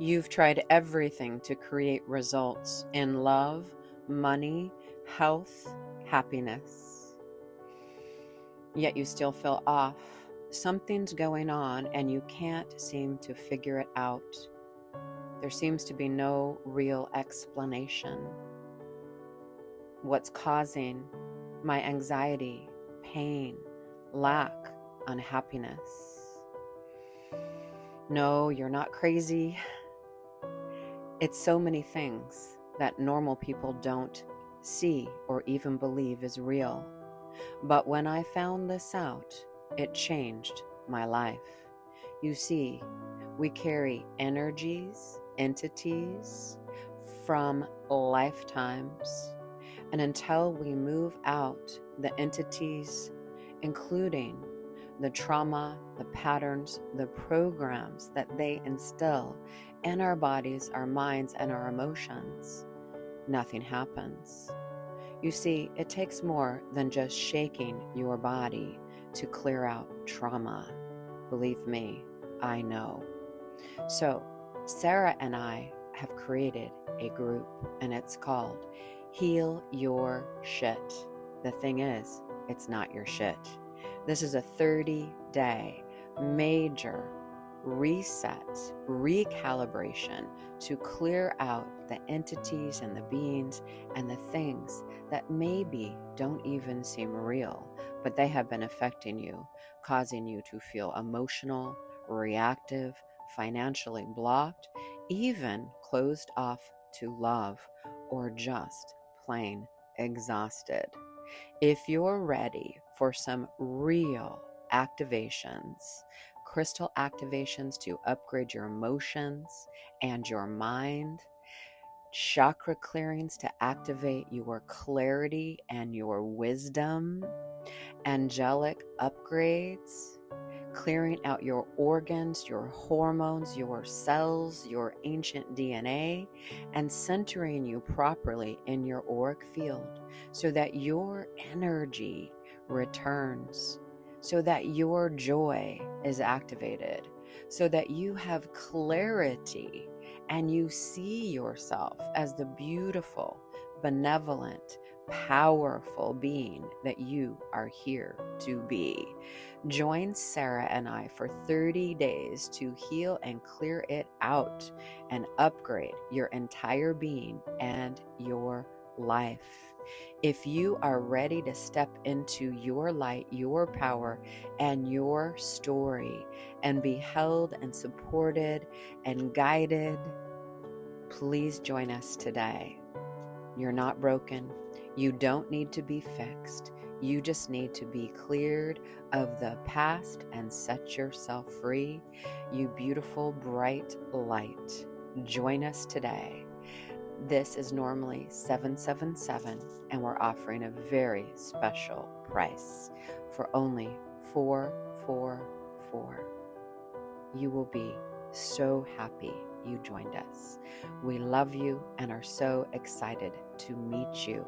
You've tried everything to create results in love, money, health, happiness. Yet you still feel off. Something's going on and you can't seem to figure it out. There seems to be no real explanation. What's causing my anxiety, pain, lack, unhappiness? No, you're not crazy. It's so many things that normal people don't see or even believe is real. But when I found this out, it changed my life. You see, we carry energies, entities from lifetimes. And until we move out the entities, including the trauma, the patterns, the programs that they instill in our bodies, our minds, and our emotions, nothing happens. You see, it takes more than just shaking your body to clear out trauma. Believe me, I know. So, Sarah and I have created a group, and it's called Heal Your Shit. The thing is, it's not your shit. This is a 30-day major reset, recalibration to clear out the entities and the beings and the things that maybe don't even seem real, but they have been affecting you, causing you to feel emotional, reactive, financially blocked, even closed off to love, or just plain exhausted. If you're ready for some real activations, crystal activations to upgrade your emotions and your mind, chakra clearings to activate your clarity and your wisdom, angelic upgrades, clearing out your organs, your hormones, your cells, your ancient DNA, and centering you properly in your auric field so that your energy returns, so that your joy is activated, so that you have clarity and you see yourself as the beautiful, benevolent, powerful being that you are here to be. Join Sarah and I for 30 days to heal and clear it out and upgrade your entire being and your life. If you are ready to step into your light, your power, and your story, and be held and supported and guided, please join us today. You're not broken. You don't need to be fixed. You just need to be cleared of the past and set yourself free. You beautiful, bright light. Join us today. This is normally $777, and we're offering a very special price for only $444. You will be so happy you joined us. We love you and are so excited to meet you.